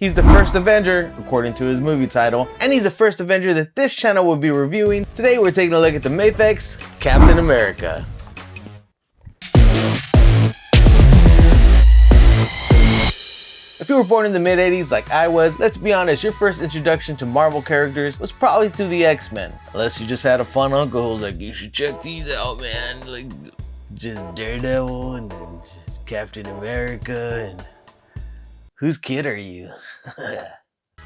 He's the first Avenger, according to his movie title, and he's the first Avenger that this channel will be reviewing. Today we're taking a look at the Mafex Captain America. If you were born in the mid-80s like I was, let's be honest, your first introduction to Marvel characters was probably through the X-Men. Unless you just had a fun uncle who was like, you should check these out, man. Like, just Daredevil and then Captain America and... whose kid are you?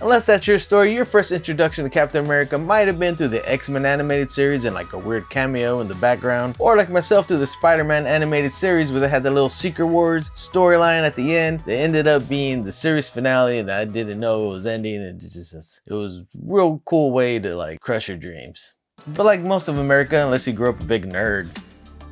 Unless that's your story, your first introduction to Captain America might have been through the X-Men animated series and like a weird cameo in the background, or like myself through the Spider-Man animated series where they had the little Secret Wars storyline at the end. They ended up being the series finale and I didn't know it was ending, and it was a real cool way to like crush your dreams. But like most of America, unless you grew up a big nerd,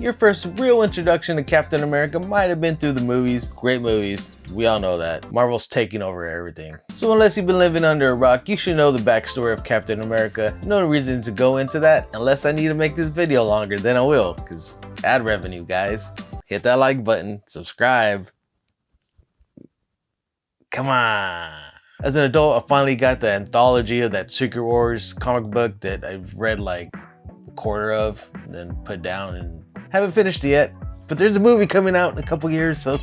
your first real introduction to Captain America might have been through the movies. Great movies, we all know that. Marvel's taking over everything. So unless you've been living under a rock, you should know the backstory of Captain America. No reason to go into that, unless I need to make this video longer, then I will, because ad revenue, guys. Hit that like button, subscribe. Come on. As an adult, I finally got the anthology of that Secret Wars comic book that I've read like a quarter of, and then put down, and haven't finished it yet, but there's a movie coming out in a couple years, so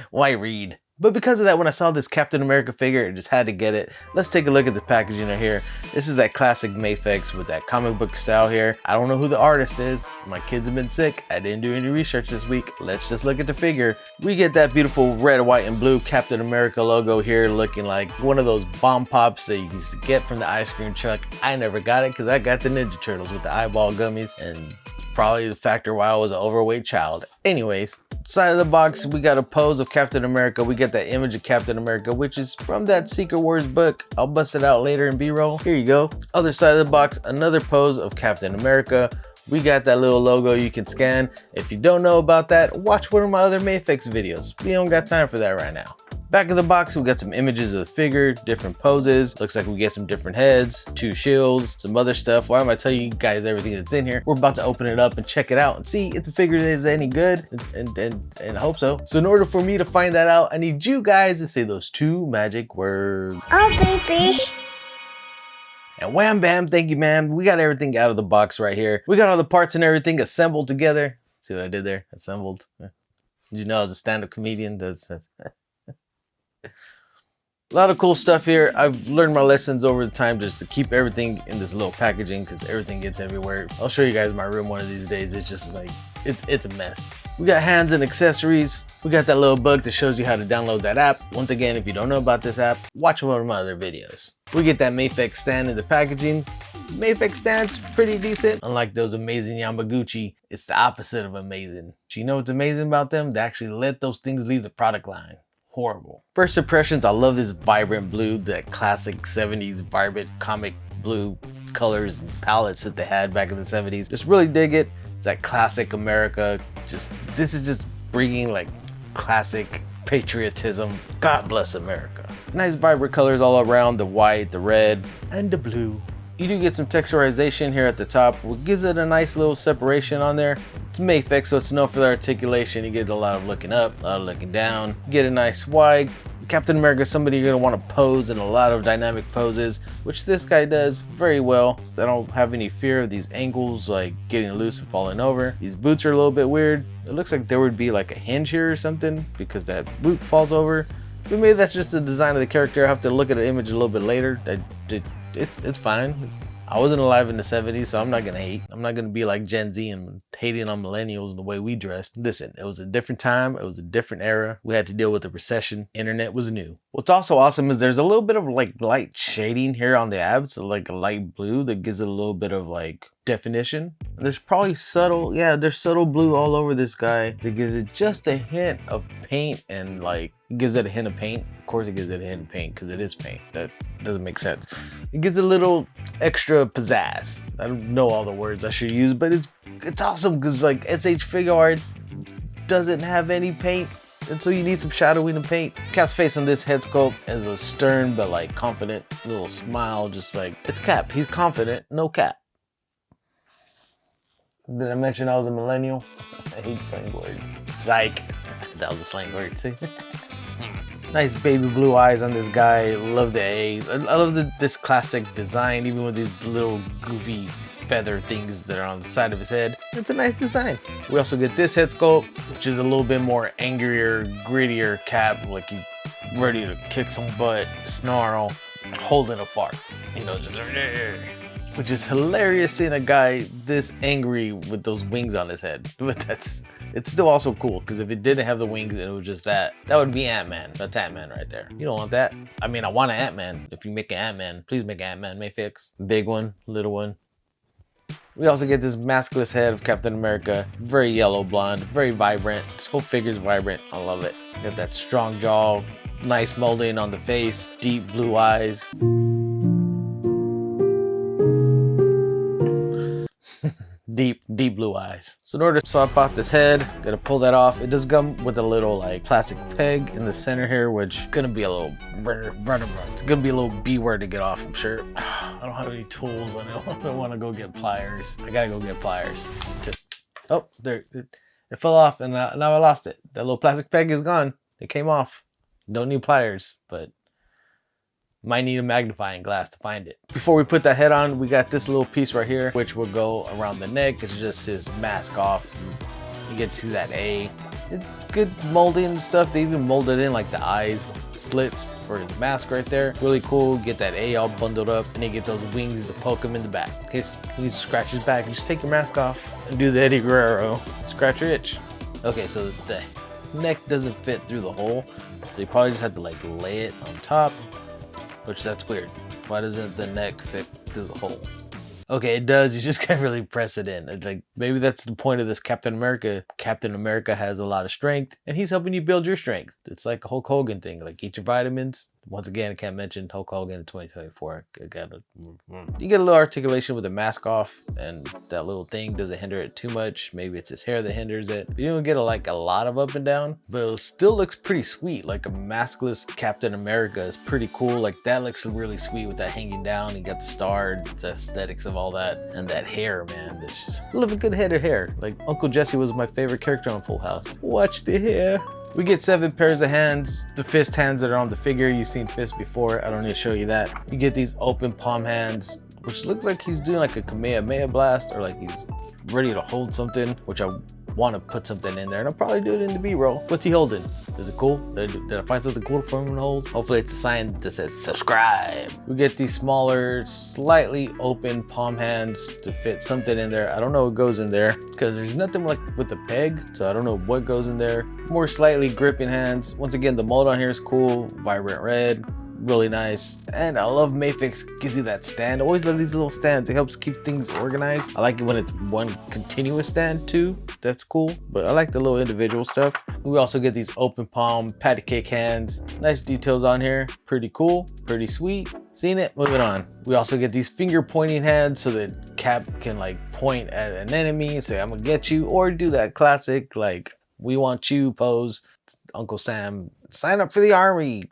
why read? But because of that, when I saw this Captain America figure, I just had to get it. Let's take a look at the packaging right here. This is that classic Mafex with that comic book style here. I don't know who the artist is. My kids have been sick. I didn't do any research this week. Let's just look at the figure. We get that beautiful red, white, and blue Captain America logo here, looking like one of those bomb pops that you used to get from the ice cream truck. I never got it because I got the Ninja Turtles with the eyeball gummies, and probably the factor why I was an overweight child. Anyways, side of the box, we got a pose of Captain America. We get that image of Captain America, which is from that Secret Wars book. I'll bust it out later in B-roll. Here you go. Other side of the box, another pose of Captain America. We got that little logo you can scan. If you don't know about that, watch one of my other Mafex videos. We don't got time for that right now. Back of the box, we got some images of the figure, different poses. Looks like we get some different heads, 2 shields, some other stuff. Why am I telling you guys everything that's in here? We're about to open it up and check it out and see if the figure is any good, and I hope so. So in order for me to find that out, I need you guys to say those 2 magic words. Oh, baby. And wham bam, thank you ma'am. We got everything out of the box right here. We got all the parts and everything assembled together. See what I did there? Assembled. Did you know I was a stand-up comedian? That's a lot of cool stuff here. I've learned my lessons over the time just to keep everything in this little packaging because everything gets everywhere. I'll show you guys my room one of these days. It's just like, it's a mess. We got hands and accessories. We got that little bug that shows you how to download that app. Once again, if you don't know about this app, watch one of my other videos. We get that Mafex stand in the packaging. Mafex stand's pretty decent. Unlike those amazing Yamaguchi, it's the opposite of amazing. You know what's amazing about them? They actually let those things leave the product line. Horrible. First impressions, I love this vibrant blue, that classic 70s vibrant comic blue colors and palettes that they had back in the 70s. Just really dig it. It's that classic America. This is just bringing like classic patriotism. God bless America. Nice vibrant colors all around, the white, the red, and the blue. You do get some texturization here at the top, which gives it a nice little separation on there. It's Mafex, so it's known for the articulation. You get a lot of looking up, a lot of looking down. You get a nice swag. Captain America is somebody you're gonna want to pose in a lot of dynamic poses, which this guy does very well. I don't have any fear of these ankles like getting loose and falling over. These boots are a little bit weird. It looks like there would be like a hinge here or something because that boot falls over. But maybe that's just the design of the character. I have to look at the image a little bit later. It's fine. I wasn't alive in the 70s, so I'm not gonna hate. I'm not gonna be like Gen Z and hating on millennials and the way we dressed. Listen, it was a different time. It was a different era. We had to deal with the recession. Internet was new. What's also awesome is there's a little bit of like light shading here on the abs, so like a light blue that gives it a little bit of like definition. And there's probably there's subtle blue all over this guy that gives it just a hint of paint, and like it gives it a hint of paint. Of course it gives it a hint of paint because it is paint. That doesn't make sense. It gives it a little extra pizzazz. I don't know all the words I should use, but it's awesome because like SH Figure Arts doesn't have any paint, and so you need some shadowing and paint. Cap's face on this head sculpt is a stern but like confident little smile, just like it's Cap. He's confident, no cap. Did I mention I was a millennial? I hate slang words. Psych. That was a slang word, see? Nice baby blue eyes on this guy. Love the A. I love this classic design, even with these little goofy feather things that are on the side of his head. It's a nice design. We also get this head sculpt, which is a little bit more angrier, grittier Cap, like he's ready to kick some butt, snarl, holding a fart, you know, just which is hilarious seeing a guy this angry with those wings on his head. But it's still also cool, because if it didn't have the wings and it was just that would be Ant-Man. That's Ant-Man right there. You don't want that. I mean, I want an Ant-Man. If you make an Ant-Man, please make an Ant-Man Mafex. Big one, little one. We also get this maskless head of Captain America. Very yellow blonde, very vibrant. This whole figure's vibrant. I love it. Got that strong jaw, nice molding on the face, deep blue eyes. Deep blue eyes. So in order to swap out this head, gotta pull that off. It does come with a little like plastic peg in the center here, which gonna be a little it's gonna be a little B word to get off, I'm sure. I don't have any tools. I don't want to go get pliers. I gotta go get pliers. Oh, there, it fell off, and now I lost it. That little plastic peg is gone. It came off. Don't need pliers, but might need a magnifying glass to find it. Before we put that head on, we got this little piece right here, which will go around the neck. It's just his mask off. You get to see that A. It's good molding and stuff. They even molded in like the eyes slits for his mask right there. Really cool. Get that A all bundled up, and then get those wings to poke him in the back. In case he needs to scratch his back, just take your mask off and do the Eddie Guerrero. Scratch your itch. Okay, so the neck doesn't fit through the hole, so you probably just have to like lay it on top. Which that's weird. Why doesn't the neck fit through the hole? Okay, it does. You just can't really press it in. It's like, maybe that's the point of this Captain America. Captain America has a lot of strength, and he's helping you build your strength. It's like a Hulk Hogan thing. Like, eat your vitamins. Once again, I can't mention Hulk Hogan in 2024. You get a little articulation with the mask off, and that little thing doesn't hinder it too much. Maybe it's his hair that hinders it. You don't get a lot of up and down, but it still looks pretty sweet. Like a maskless Captain America is pretty cool. Like, that looks really sweet with that hanging down. You got the star, the aesthetics of all that, and that hair, man. It's just, I love a good head of hair. Like, Uncle Jesse was my favorite character on Full House. Watch the hair. We get 7 pairs of hands, the fist hands that are on the figure. You've seen fists before, I don't need to show you that. You get these open palm hands, which look like he's doing like a Kamehameha blast, or like he's ready to hold something, which I want to put something in there, and I'll probably do it in the B-roll. What's he holding? Is it cool? Did I find something cool for him to hold? Hopefully it's a sign that says subscribe. We get these smaller, slightly open palm hands to fit something in there. I don't know what goes in there, because there's nothing like with the peg, so I don't know what goes in there. More slightly gripping hands. Once again, the mold on here is cool, vibrant red. Really nice, and I love Mafex gives you that stand. I always love these little stands. It helps keep things organized. I like it when it's one continuous stand too. That's cool, but I like the little individual stuff. We also get these open palm patty cake hands. Nice details on here. Pretty cool, pretty sweet. Seen it? Moving on. We also get these finger pointing hands so that Cap can like point at an enemy and say, I'm gonna get you, or do that classic like, we want you pose. Uncle Sam, sign up for the army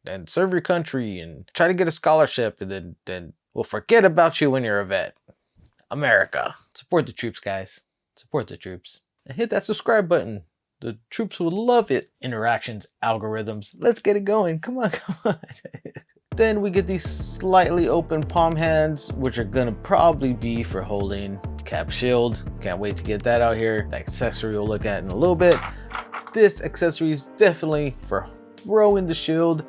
and serve your country and try to get a scholarship, and then we'll forget about you when you're a vet. America. Support the troops, guys. Support the troops. And hit that subscribe button. The troops would love it. Interactions, algorithms. Let's get it going. Come on, come on. Then we get these slightly open palm hands, which are gonna probably be for holding Cap's shield. Can't wait to get that out here. The accessory we'll look at in a little bit. This accessory is definitely for throwing the shield.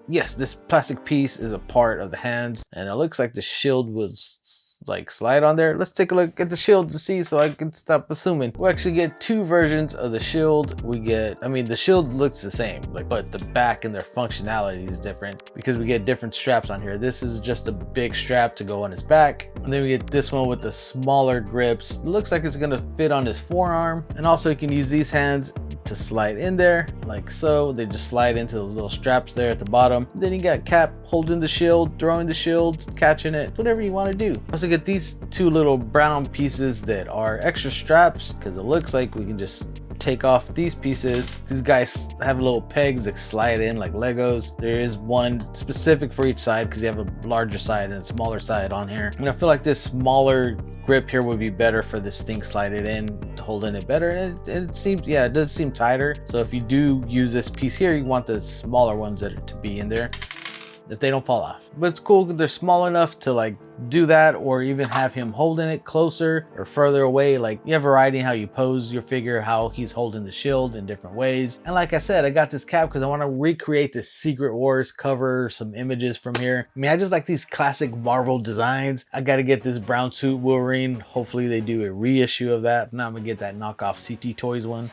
Yes, this plastic piece is a part of the hands, and it looks like the shield was like slide on there. Let's take a look at the shield to see, so I can stop assuming. We actually get 2 versions of the shield. We get, I mean, the shield looks the same, like, but the back and their functionality is different because we get different straps on here. This is just a big strap to go on his back, and then we get this one with the smaller grips. It looks like it's gonna fit on his forearm, and also you can use these hands to slide in there like so. They just slide into those little straps there at the bottom. Then you got Cap holding the shield, throwing the shield, catching it, whatever you want to do. Also get these 2 little brown pieces that are extra straps, because it looks like we can just take off these pieces. These guys have little pegs that slide in like Legos. There is one specific for each side because you have a larger side and a smaller side on here. And I feel like this smaller grip here would be better for this thing slided in, holding it better, and it seems, yeah, it does seem tighter. So if you do use this piece here, you want the smaller ones that are to be in there if they don't fall off. But it's cool, they're small enough to like do that, or even have him holding it closer or further away. Like, you have variety in how you pose your figure, how he's holding the shield in different ways. And like I said, I got this cap because I want to recreate this Secret Wars cover, some images from here. I mean, I just like these classic Marvel designs. I got to get this brown suit Wolverine. Hopefully they do a reissue of that. Now I'm gonna get that knockoff CT Toys one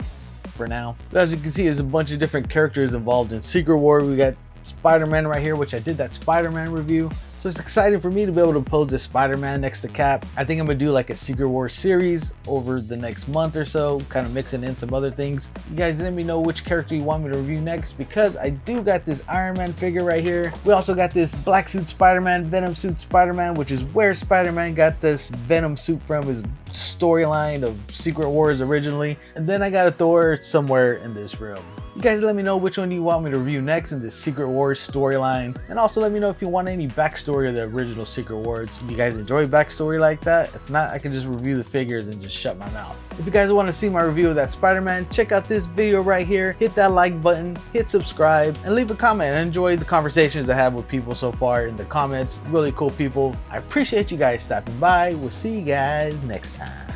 for now. But as you can see, there's a bunch of different characters involved in Secret War. We got Spider-Man right here, which I did that Spider-Man review. So it's exciting for me to be able to pose this Spider-Man next to Cap. I think I'm gonna do like a Secret Wars series over the next month or so, kind of mixing in some other things. You guys let me know which character you want me to review next, because I do got this Iron Man figure right here. We also got this black suit Spider-Man, Venom suit Spider-Man, which is where Spider-Man got this Venom suit from, his storyline of Secret Wars originally. And then I got a Thor somewhere in this room. You guys let me know which one you want me to review next in this Secret Wars storyline. And also let me know if you want any backstory of the original Secret Wars. You guys enjoy backstory like that? If not, I can just review the figures and just shut my mouth. If you guys want to see my review of that Spider-Man, check out this video right here. Hit that like button, hit subscribe, and leave a comment. I enjoyed the conversations I had with people so far in the comments. Really cool people. I appreciate you guys stopping by. We'll see you guys next time.